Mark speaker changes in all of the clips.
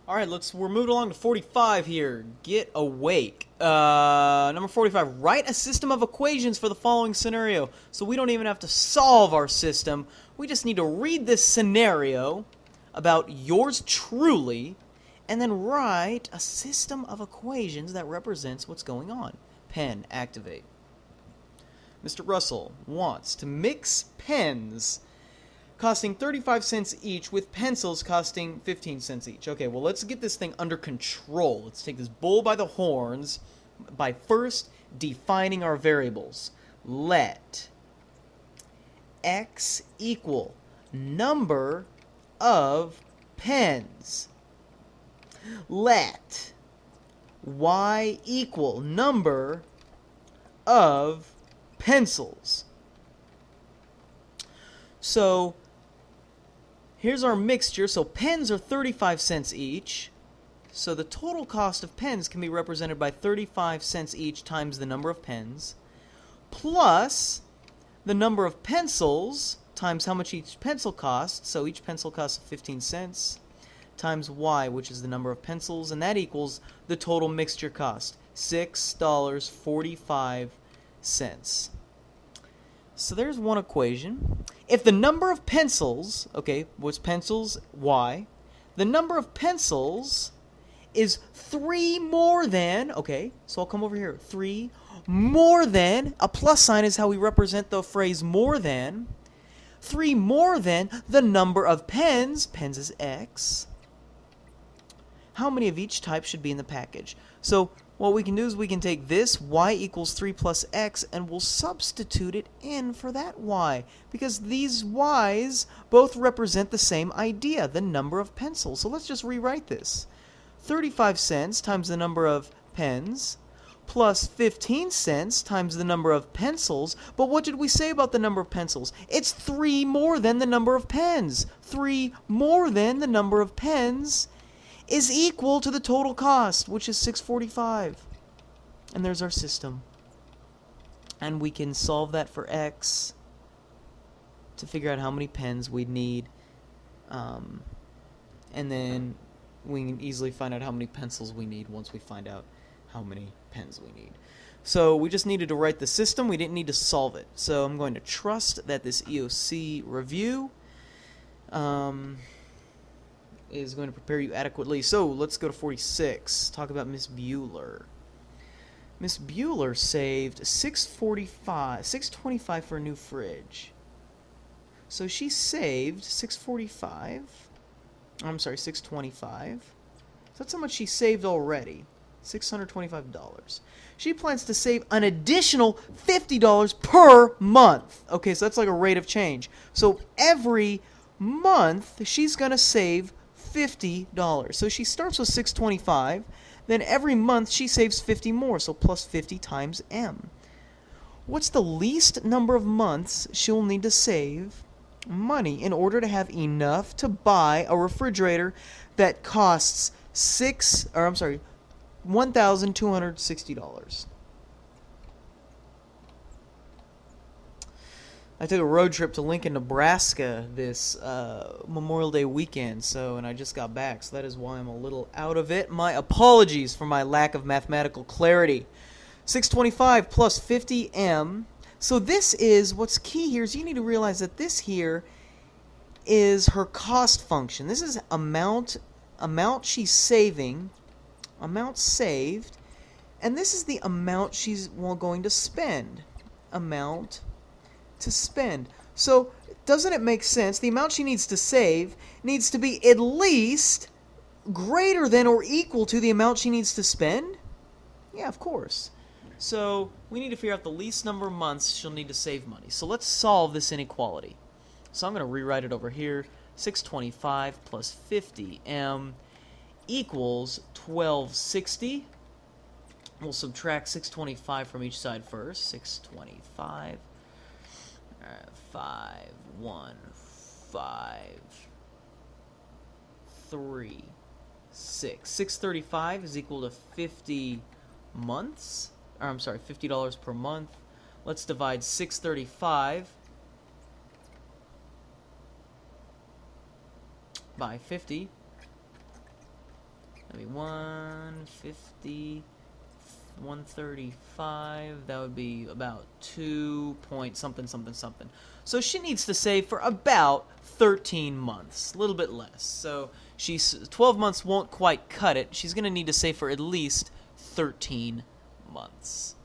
Speaker 1: All right, we're moving along to 45 here. Get awake. Number 45, write a system of equations for the following scenario. So we don't even have to solve our system. We just need to read this scenario about yours truly and then write a system of equations that represents what's going on. Pen, activate. Mr. Russell wants to mix pens costing 35 cents each with pencils costing 15 cents each. Okay, well, let's get this thing under control. Let's take this bull by the horns by first defining our variables. Let x equal number of pens. Let y equal number of pencils. So here's our mixture. So pens are 35 cents each. So the total cost of pens can be represented by 35 cents each times the number of pens, plus the number of pencils times how much each pencil costs. So each pencil costs 15 cents times y, which is the number of pencils, and that equals the total mixture cost, $6.45. So there's one equation. If the number of pencils, okay, what's pencils? Y. The number of pencils is 3 more than, okay, so I'll come over here. 3 more than, a plus sign is how we represent the phrase more than. 3 more than the number of pens. Pens is X. How many of each type should be in the package? So what we can do is we can take this, y equals 3 plus x, and we'll substitute it in for that y. Because these y's both represent the same idea, the number of pencils. So let's just rewrite this. 35 cents times the number of pens, plus 15 cents times the number of pencils. But what did we say about the number of pencils? It's 3 more than the number of pens. 3 more than the number of pens is equal to the total cost, which is $6.45. And there's our system. And we can solve that for x to figure out how many pens we'd need. And then we can easily find out how many pencils we need once we find out how many pens we need. So we just needed to write the system. We didn't need to solve it. So I'm going to trust that this EOC review is going to prepare you adequately. So let's go to 46. Talk about Miss Bueller. Miss Bueller saved $6.25 for a new fridge. So she saved $6.25. I'm sorry, $6.25. So that's how much she saved already. $625. She plans to save an additional $50 per month. Okay, so that's like a rate of change. So every month she's going to save $50. So she starts with $6.25, then every month she saves 50 more, so plus 50 times M. What's the least number of months she'll need to save money in order to have enough to buy a refrigerator that costs $1,260? I took a road trip to Lincoln, Nebraska this Memorial Day weekend, and I just got back, so that is why I'm a little out of it. My apologies for my lack of mathematical clarity. 625 plus 50M. So this is, what's key here is you need to realize that this here is her cost function. This is amount she's saving, amount saved, and this is the amount she's going to spend. Amount to spend. So doesn't it make sense? The amount she needs to save needs to be at least greater than or equal to the amount she needs to spend? Yeah, of course. So we need to figure out the least number of months she'll need to save money. So let's solve this inequality. So I'm going to rewrite it over here. 625 plus 50M equals 1260. We'll subtract 625 from each side first. 625. 5, 1, 5, 3, 6. 635 is equal to 50 months. Or I'm sorry, $50 per month. Let's divide 635 by 50. 150, 135, that would be about 2 point something something something. So she needs to save for about 13 months, a little bit less. So she's 12 months won't quite cut it. She's going to need to save for at least 13 months.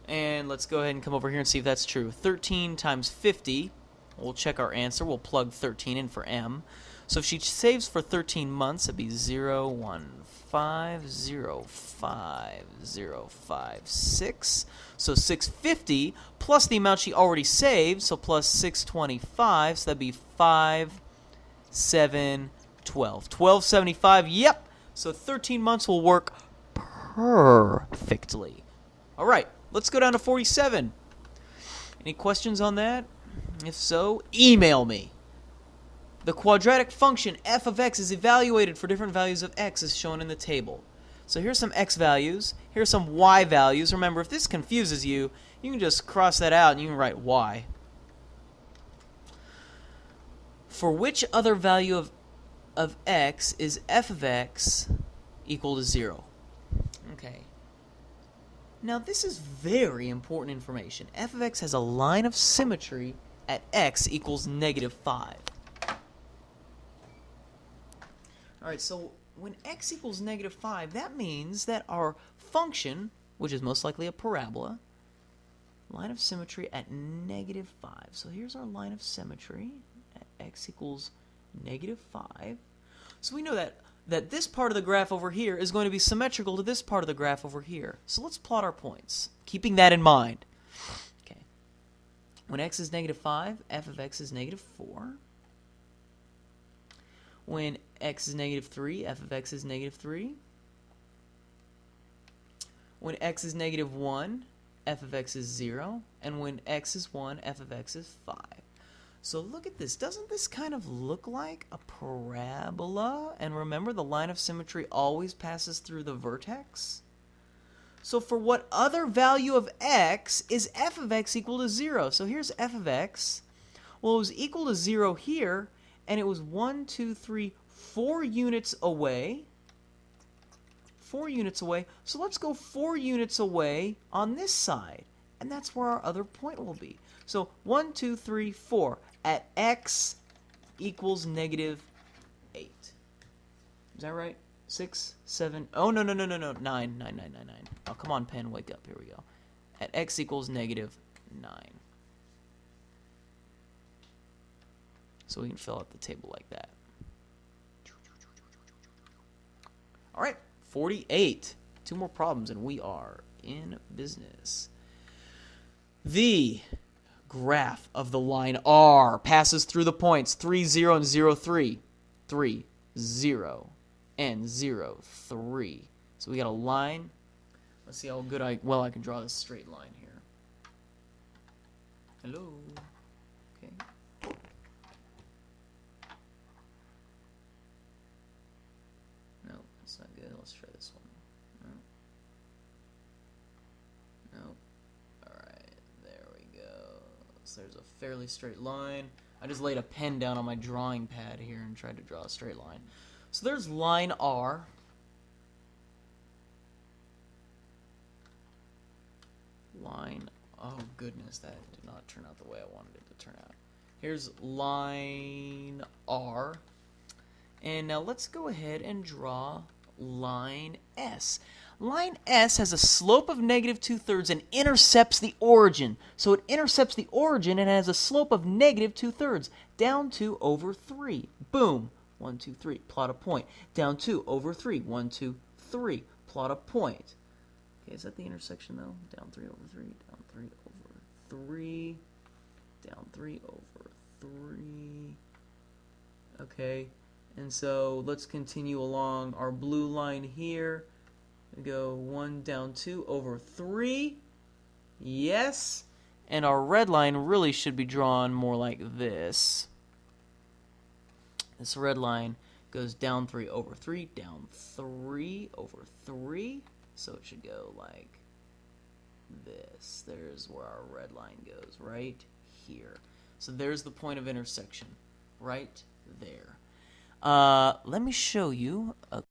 Speaker 1: And let's go ahead and come over here and see if that's true. 13 times 50, we'll check our answer. We'll plug 13 in for M. So if she saves for 13 months, it'd be 0, 1, 5, 0, 5, 0, 5, 6. So 650 plus the amount she already saved, so plus 625, so that'd be 5, 7, 12. 1275, yep. So 13 months will work perfectly. All right, let's go down to 47. Any questions on that? If so, email me. The quadratic function f of x is evaluated for different values of x as shown in the table. So here's some x values, here's some y values. Remember, if this confuses you, you can just cross that out and you can write y. For which other value of x is f of x equal to 0? Okay. Now this is very important information. F of x has a line of symmetry at x equals -5. Alright, so when x equals -5, that means that our function, which is most likely a parabola, line of symmetry at -5. So here's our line of symmetry at x equals -5. So we know that this part of the graph over here is going to be symmetrical to this part of the graph over here. So let's plot our points, keeping that in mind. Okay. When x is -5, f of x is -4. When x is -3, f of x is -3. When x is -1, f of x is 0. And when x is 1, f of x is 5. So look at this. Doesn't this kind of look like a parabola? And remember, the line of symmetry always passes through the vertex. So for what other value of x is f of x equal to 0? So here's f of x. Well, it was equal to 0 here, and it was 1, 2, 3, 4 units away. 4 units away. So let's go 4 units away on this side. And that's where our other point will be. So 1, 2, 3, 4 at x equals -8. Is that right? 6, 7. Oh, no. 9. Oh, come on, pen. Wake up. Here we go. At x equals -9. So we can fill out the table like that. All right, 48. 2 more problems, and we are in business. The graph of the line R passes through the points 3, 0, and 0, 3. 3, 0, and 0, 3. So we got a line. Let's see how good I can draw this straight line here. Hello. Okay. No, that's not good. Let's try this one. No. Alright, there we go. So there's a fairly straight line. I just laid a pen down on my drawing pad here and tried to draw a straight line. So there's line R. Line, oh goodness, that did not turn out the way I wanted it to turn out. Here's line R. And now let's go ahead and draw line S. Line S has a slope of -2/3 and intercepts the origin. So it intercepts the origin and has a slope of -2/3 down 2 over 3. Boom. 1, 2, 3. Plot a point. Down 2 over 3. 1, 2, 3. Plot a point. Okay, is that the intersection though? Down 3 over 3. Down 3 over 3. Down 3 over 3. Okay. And so let's continue along our blue line here. We go 1 down 2 over 3. Yes. And our red line really should be drawn more like this. This red line goes down 3 over 3, down 3 over 3. So it should go like this. There's where our red line goes, right here. So there's the point of intersection, right there. Let me show you a